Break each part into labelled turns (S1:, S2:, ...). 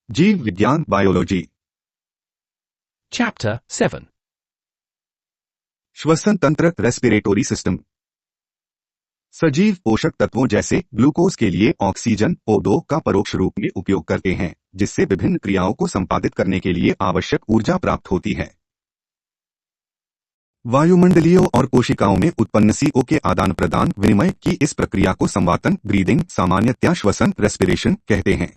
S1: जीव विज्ञान biology
S2: Chapter 7.
S1: श्वसन तंत्र रेस्पिरेटरी सिस्टम। सजीव पोषक तत्वों जैसे ग्लूकोज के लिए ऑक्सीजन O2 का परोक्ष रूप में उपयोग करते हैं, जिससे विभिन्न क्रियाओं को संपादित करने के लिए आवश्यक ऊर्जा प्राप्त होती है। वायुमंडलीय और कोशिकाओं में उत्पन्न CO के आदान प्रदान विनिमय की इस प्रक्रिया को संवातन ब्रीदिंग सामान्यतया श्वसन रेस्पिरेशन कहते हैं।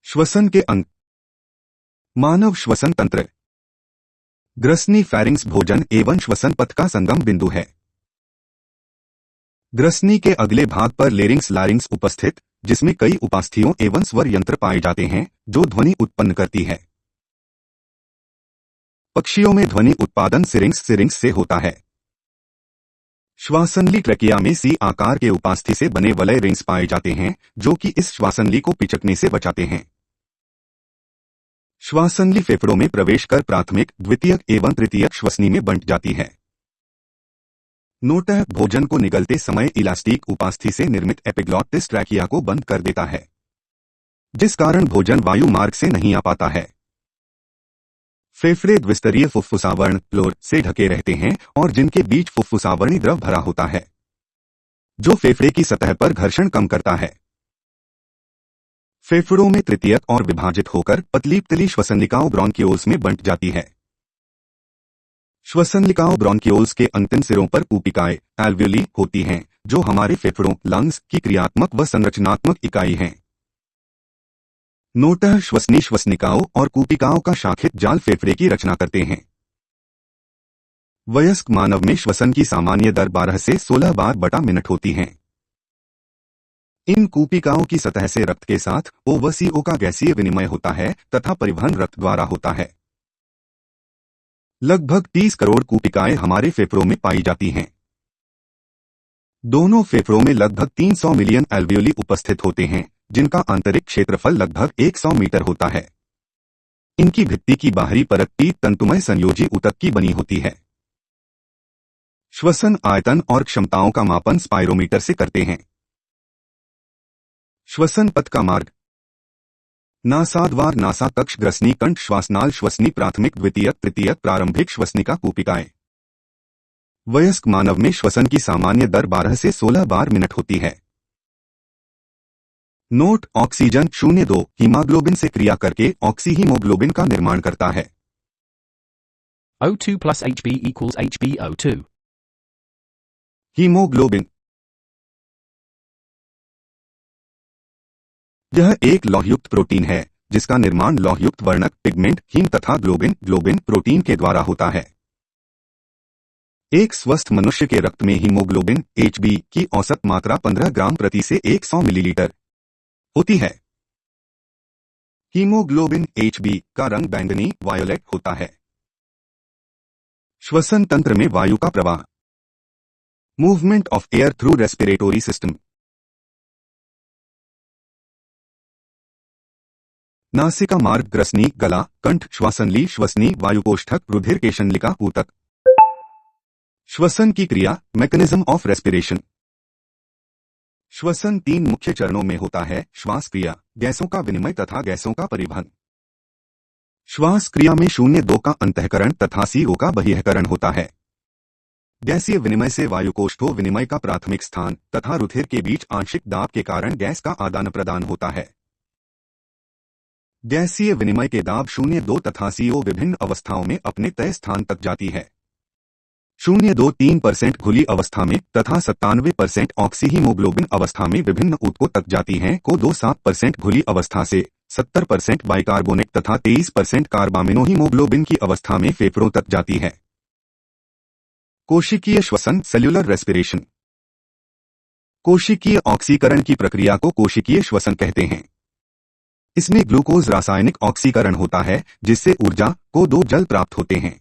S1: श्वसन के अंग। मानव श्वसन तंत्र। ग्रसनी फैरिंग्स भोजन एवं श्वसन पथ का संगम बिंदु है। ग्रसनी के अगले भाग पर लेरिंग्स उपस्थित, जिसमें कई उपास्थीयों एवं स्वर यंत्र पाए जाते हैं जो ध्वनि उत्पन्न करती है। पक्षियों में ध्वनि उत्पादन सिरिंग्स से होता है। श्वासनली ट्रेकिया में सी आकार के उपास्थि से बने वलय रिंग्स पाए जाते हैं, जो कि इस श्वासनली को पिचकने से बचाते हैं। श्वासनली फेफड़ों में प्रवेश कर प्राथमिक, द्वितीयक एवं तृतीयक श्वसनी में बंट जाती है। नोटह भोजन को निगलते समय इलास्टिक उपास्थि से निर्मित एपिग्लॉटिस ट्रैकिया को बंद कर देता है, जिस कारण भोजन वायु मार्ग से नहीं आ पाता है। फेफड़े द्विस्तरीय फुफ्फुसावर्ण फ्लोर से ढके रहते हैं और जिनके बीच फुफ्फुसावरणी द्रव भरा होता है, जो फेफड़े की सतह पर घर्षण कम करता है। फेफड़ों में तृतीयक और विभाजित होकर पतली श्वसनलिकाओं ब्रोंकियोल्स में बंट जाती है। श्वसनलिकाओं ब्रोंकियोल्स के अंतिम सिरों पर कूपिकाएं एल्वियोली होती हैं, जो हमारे फेफड़ों लंग्स की क्रियात्मक व संरचनात्मक इकाई हैं। नोटह श्वसनी श्वसनिकाओं और कूपिकाओं का शाखित जाल फेफड़े की रचना करते हैं। वयस्क मानव में श्वसन की सामान्य दर 12 से 16 बार बटा मिनट होती है। इन कूपिकाओं की सतह से रक्त के साथ O व CO का गैसीय विनिमय होता है तथा परिवहन रक्त द्वारा होता है। लगभग 30 करोड़ कूपिकाएं हमारे फेफड़ों में पाई जाती हैं। दोनों फेफड़ों में लगभग 300 मिलियन एल्वियोली उपस्थित होते हैं, जिनका आंतरिक क्षेत्रफल लगभग 100 मीटर होता है। इनकी भित्ति की बाहरी परत पीत तंतुमय संयोजी ऊतक की बनी होती है। श्वसन आयतन और क्षमताओं का मापन स्पाइरोमीटर से करते हैं। श्वसन पथ का मार्ग। नासाद्वार नासा कक्ष ग्रसनी कंठ श्वासनाल श्वसनी प्राथमिक द्वितीयक तृतीयक प्रारंभिक श्वसनिका कूपिकाएं। वयस्क मानव में श्वसन की सामान्य दर 12 से 16 बार मिनट होती है। नोट ऑक्सीजन 0.2 हीमोग्लोबिन से क्रिया करके ऑक्सीहीमोग्लोबिन का निर्माण करता है।
S2: O2 plus Hb equals HbO2.
S1: Haemoglobin यह एक लौहयुक्त प्रोटीन है, जिसका निर्माण लौहयुक्त वर्णक पिगमेंट हीम तथा ग्लोबिन प्रोटीन के द्वारा होता है। एक स्वस्थ मनुष्य के रक्त में हीमोग्लोबिन Hb की औसत मात्रा 15 ग्राम प्रति से 100 मिलीलीटर होती है। हीमोग्लोबिन Hb का रंग बैंगनी वायोलेट होता है। श्वसन तंत्र में वायु का प्रवाह। Movement of air through respiratory system. नासिका मार्ग ग्रसनी गला कंठ श्वासनली श्वसनी वायुकोष्ठक रुधिर केशनलिका ऊतक। श्वसन की क्रिया मैकेनिज्म ऑफ रेस्पिरेशन। श्वसन 3 मुख्य चरणों में होता है: श्वास क्रिया, गैसों का विनिमय तथा गैसों का परिवहन। श्वास क्रिया में 0.2 का अंतःकरण तथा CO का बहिःकरण होता है। गैसीय विनिमय से वायुकोष्ठों विनिमय का प्राथमिक स्थान तथा रुधिर के बीच आंशिक दाब के कारण गैस का आदान प्रदान होता है। गैसीय विनिमय के दाब 0.2 तथा CO विभिन्न अवस्थाओं में अपने तय स्थान तक जाती है। 0.23% घुली अवस्था में तथा 97% ऑक्सीहीमोग्लोबिन अवस्था में विभिन्न ऊतकों तक जाती हैं। को 27% घुली अवस्था से 70% बाइकार्बोनेट तथा 23% कार्बामिनोहीमोग्लोबिन की अवस्था में फेफड़ों तक जाती है। कोशिकीय श्वसन सेल्यूलर रेस्पिरेशन। कोशिकीय ऑक्सीकरण की प्रक्रिया को कोशिकीय श्वसन कहते हैं। इसमें ग्लूकोज रासायनिक ऑक्सीकरण होता है, जिससे ऊर्जा को 2 जल प्राप्त होते हैं।